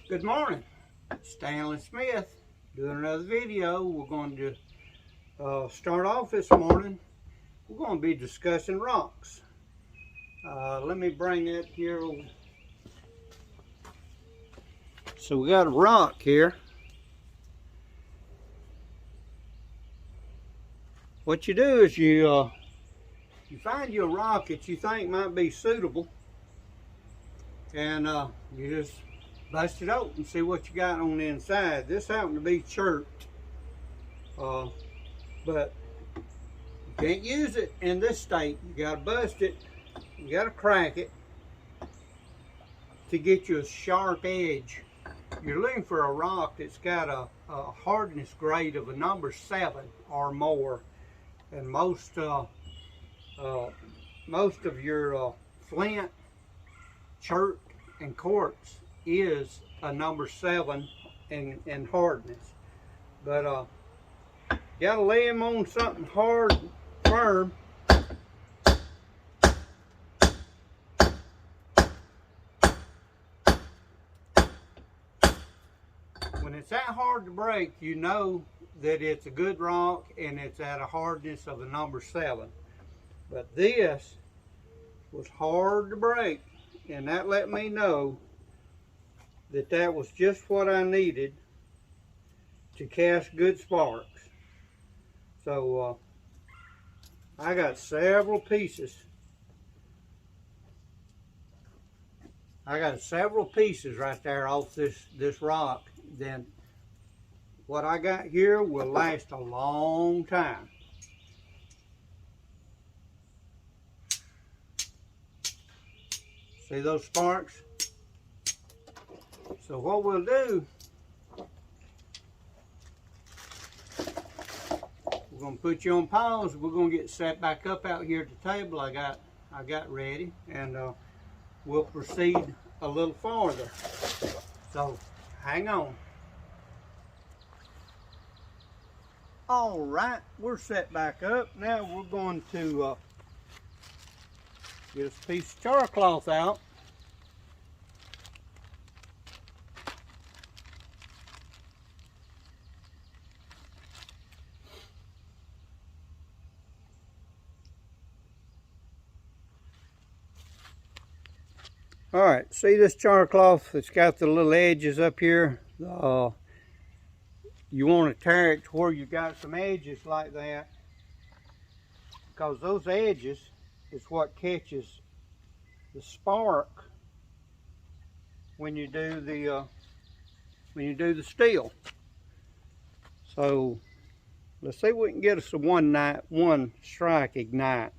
Good morning, Stanley Smith doing another video. We're going to start off this morning. We're going to be discussing rocks. Let me bring that here. So we got a rock here. What you do is you find you a rock that you think might be suitable, and you just bust it open and see what you got on the inside. This happened to be chirped, but you can't use it in this state. You gotta bust it, you gotta crack it to get you a sharp edge. You're looking for a rock that's got a hardness grade of a number 7 or more, and most of your flint, chert, and quartz is a number 7 in hardness. But gotta lay them on something hard, firm. When it's that hard to break, you know that it's a good rock and it's at a hardness of a number 7. But this was hard to break, and that let me know that that was just what I needed to cast good sparks. So I got several pieces. I got several pieces right there off this rock. Then what I got here will last a long time. See those sparks? So what we'll do, we're gonna put you on pause. We're gonna get set back up out here at the table I got ready, and we'll proceed a little farther. So hang on. All right, we're set back up. Now we're going to get a piece of charcloth out. All right, see this charcloth? It's got the little edges up here. You want to tear it to where you got some edges like that, because those edges is what catches the spark when you do the steel. So let's see if we can get us a one strike ignite.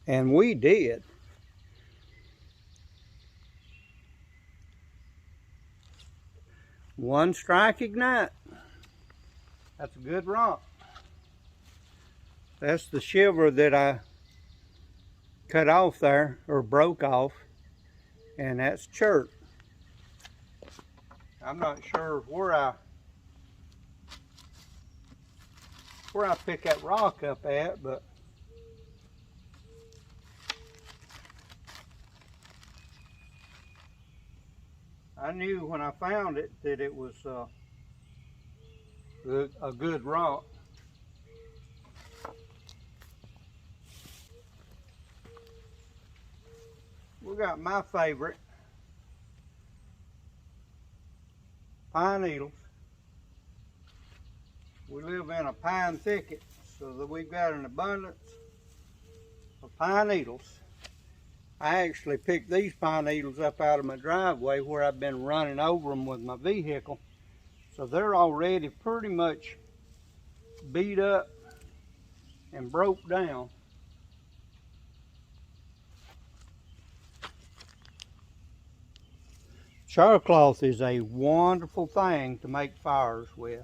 And we did. One strike ignite. That's a good rock. That's the shiver that I cut off there, or broke off, and that's chert. I'm not sure where I picked that rock up at, but I knew when I found it that it was a good rock. We got my favorite pine needles. We live in a pine thicket, so that we've got an abundance of pine needles. I actually picked these pine needles up out of my driveway where I've been running over them with my vehicle. So they're already pretty much beat up and broke down. Charcloth is a wonderful thing to make fires with.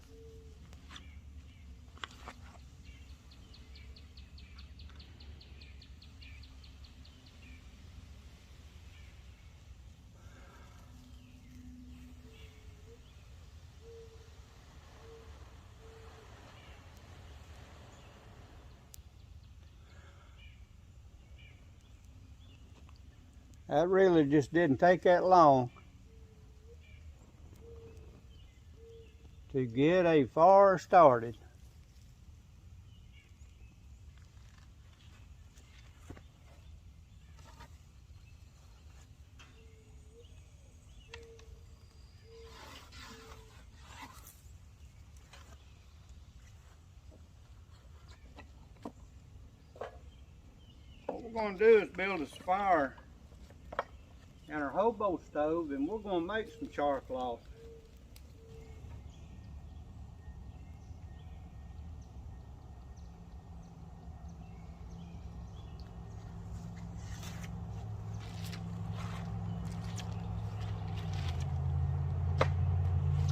That really just didn't take that long to get a fire started. What we're going to do is build us a fire in our hobo stove, and we're going to make some charcloth.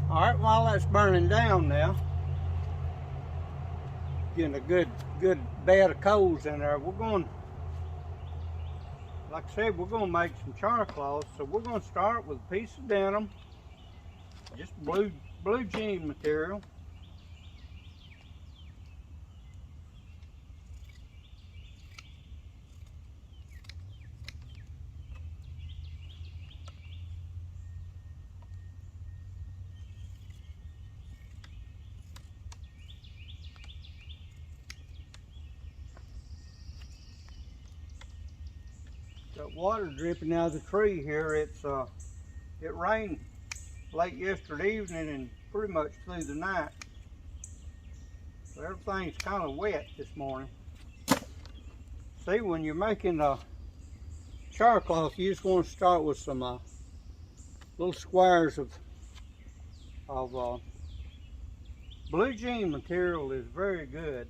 All right, while that's burning down now, getting a good bed of coals in there, we're going, like I said, we're going to make some charcloth. So we're going to start with a piece of denim, just blue jean material. Got water dripping out of the tree here. It rained late yesterday evening and pretty much through the night. So everything's kind of wet this morning. See, when you're making charcloth, you just want to start with some little squares of blue jean material is very good,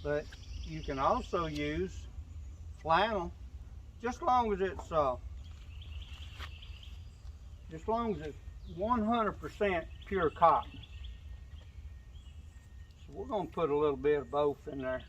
but you can also use flannel, just as long as it's 100% pure cotton. So we're going to put a little bit of both in there.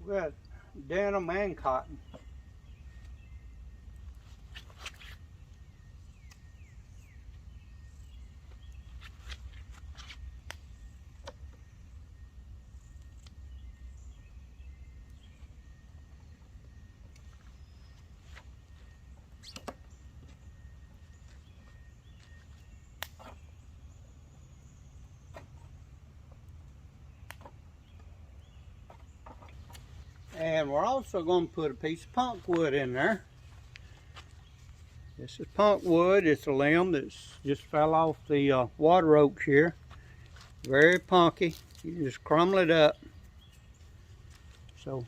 We got denim and cotton. And we're also going to put a piece of punk wood in there. This is punk wood. It's a limb that's just fell off the water oaks here. Very punky. You just crumble it up. So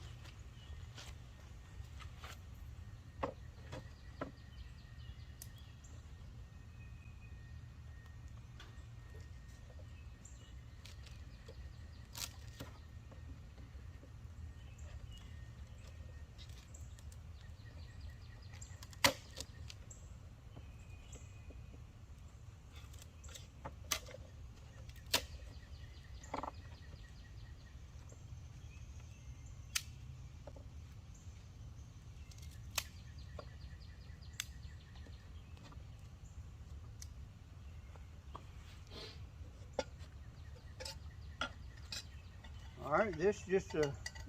all right, this is just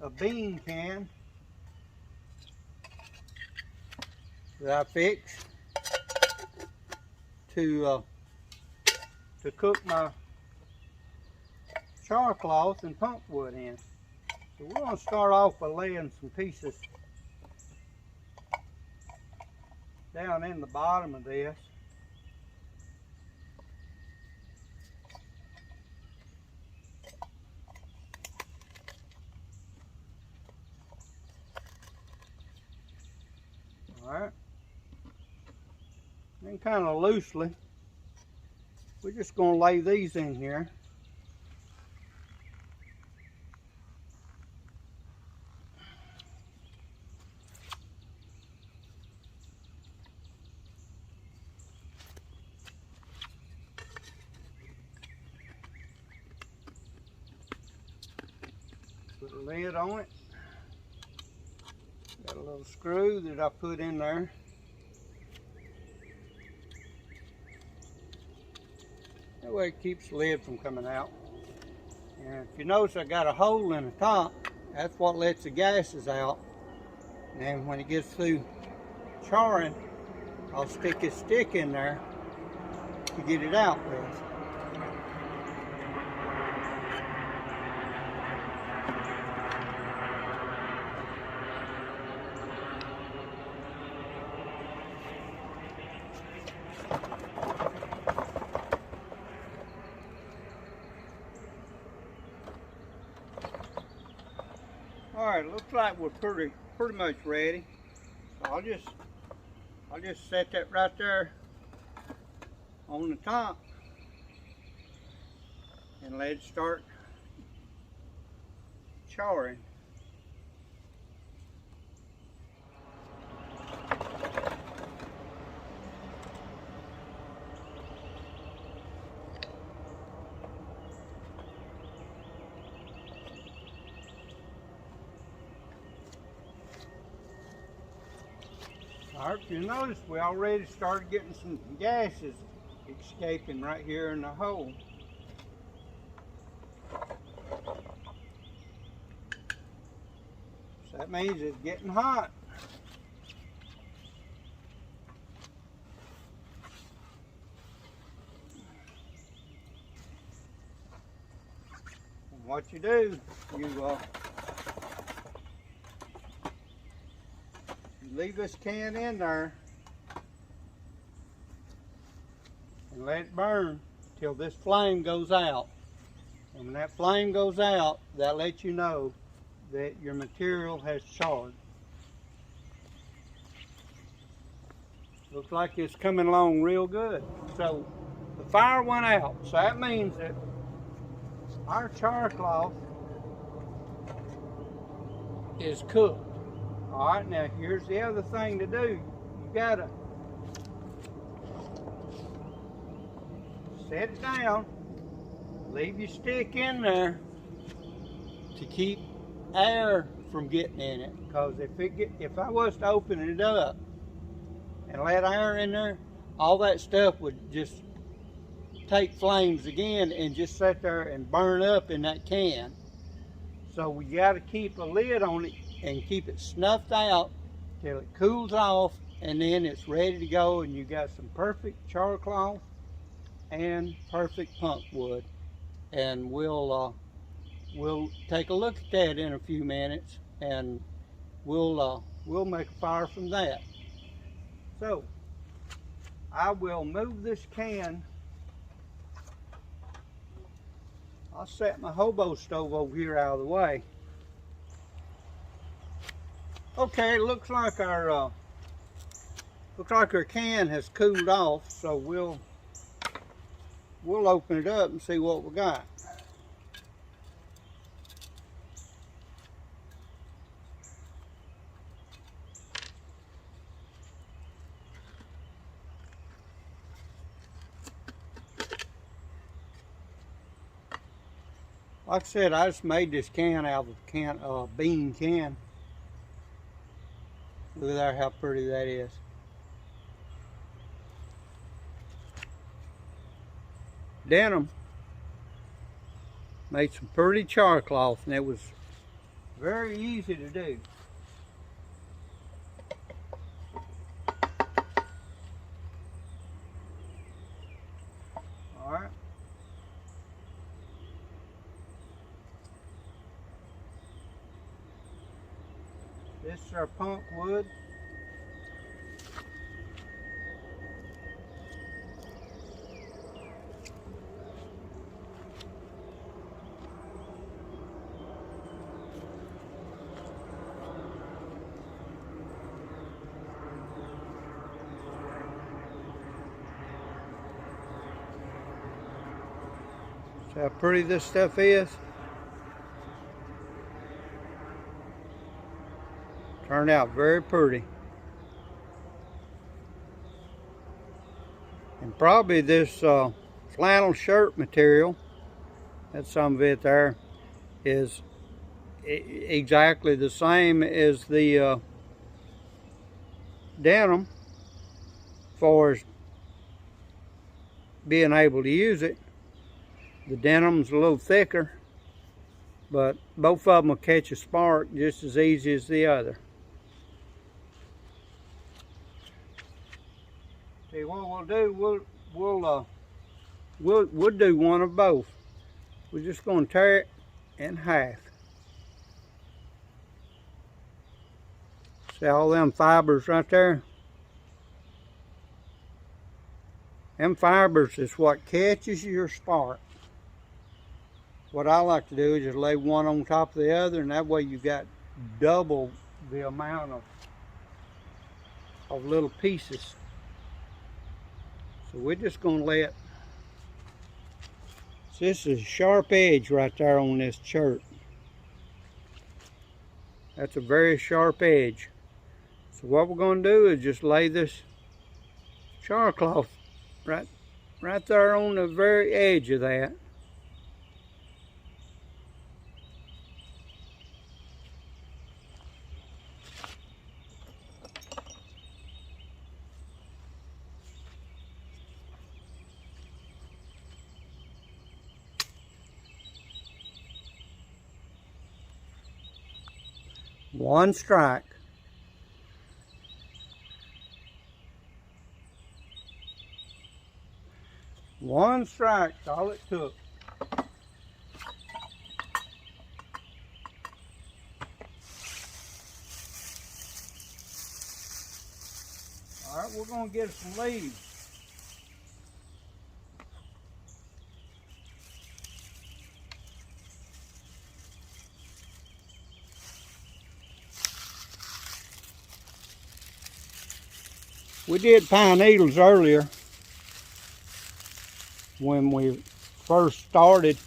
a bean can that I fixed to cook my charcloth and punk wood in. So we're going to start off by laying some pieces down in the bottom of this. Alright. And kind of loosely, we're just going to lay these in here. Put a lid on it. Got a little screw that I put in there. That way it keeps the lid from coming out. And if you notice I got a hole in the top, that's what lets the gases out. And when it gets through charring, I'll stick a stick in there to get it out with. Alright, looks like we're pretty much ready. So I'll just set that right there on the top and let it start charring. Alright, you notice we already started getting some gases escaping right here in the hole. So that means it's getting hot. And what you do, you leave this can in there and let it burn till this flame goes out. And when that flame goes out, that lets you know that your material has charred. Looks like it's coming along real good. So the fire went out. So that means that our char cloth is cooked. Alright, now here's the other thing to do. You gotta set it down, leave your stick in there to keep air from getting in it. Because if I was to open it up and let air in there, all that stuff would just take flames again and just sit there and burn up in that can. So we gotta keep a lid on it and keep it snuffed out till it cools off, and then it's ready to go, and you got some perfect char cloth and perfect punk wood. And we'll take a look at that in a few minutes, and we'll make a fire from that. So I will move this can. I'll set my hobo stove over here out of the way. Okay, it looks like our can has cooled off, so we'll open it up and see what we got. Like I said, I just made this can out of a bean can. Look at there how pretty that is. Denim made some pretty char cloth, and it was very easy to do. All right. This is our punk wood. See how pretty this stuff is? Turned out very pretty. And probably this flannel shirt material, that's some of it there, is exactly the same as the denim as far as being able to use it. The denim's a little thicker, but both of them will catch a spark just as easy as the other. See what we'll do, we'll do one of both. We're just going to tear it in half. See all them fibers right there? Them fibers is what catches your spark. What I like to do is just lay one on top of the other, and that way you've got double the amount of little pieces. So we're just going to let, this is a sharp edge right there on this shirt. That's a very sharp edge. So what we're going to do is just lay this charcloth right there on the very edge of that. One strike. One strike's all it took. All right, we're going to get some leaves. We did pine needles earlier when we first started.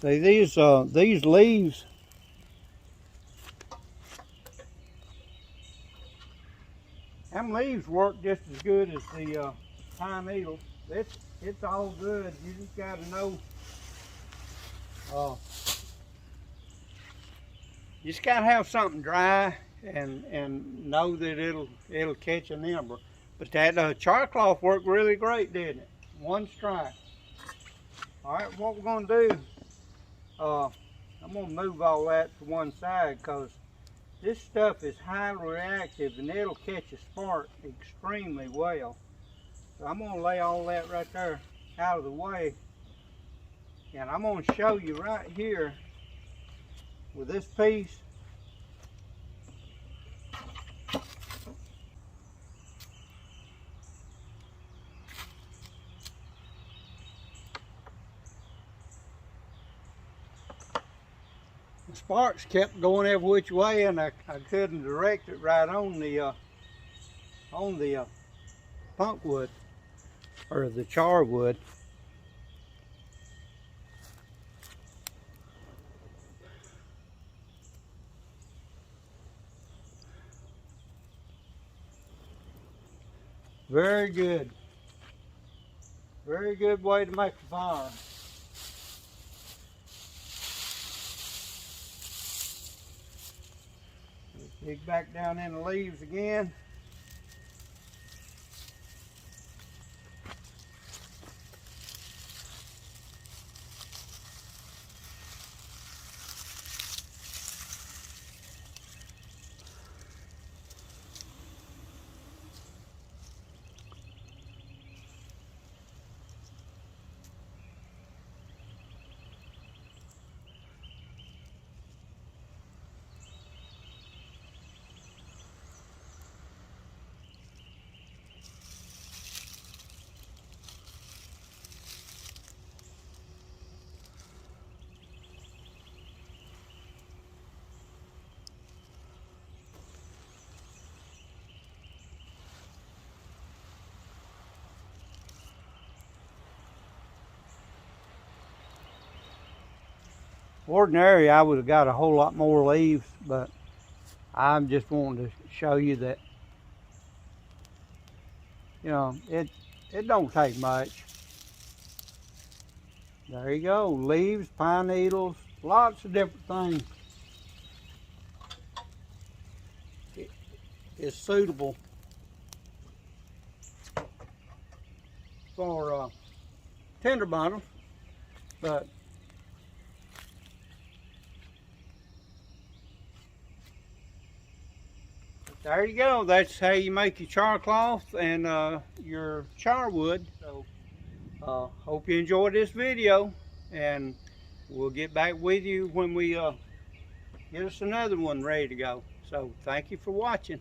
See these leaves, them leaves work just as good as the pine needles. It's all good. You just got to know. You just got to have something dry and know that it'll catch an ember. But that charcloth worked really great, didn't it? One strike. All right, what we're going to do. I'm going to move all that to one side because this stuff is highly reactive and it'll catch a spark extremely well. So I'm going to lay all that right there out of the way, and I'm going to show you right here with this piece. The sparks kept going every which way, and I couldn't direct it right on the punk wood or the char wood. Very good. Very good way to make a fire. Dig back down in the leaves again. Ordinarily, I would have got a whole lot more leaves, but I'm just wanting to show you that, you know, it don't take much. There you go, leaves, pine needles, lots of different things. It is suitable for tender bundles, but there you go. That's how you make your charcloth and your charwood. So hope you enjoyed this video, and we'll get back with you when we get us another one ready to go. So thank you for watching.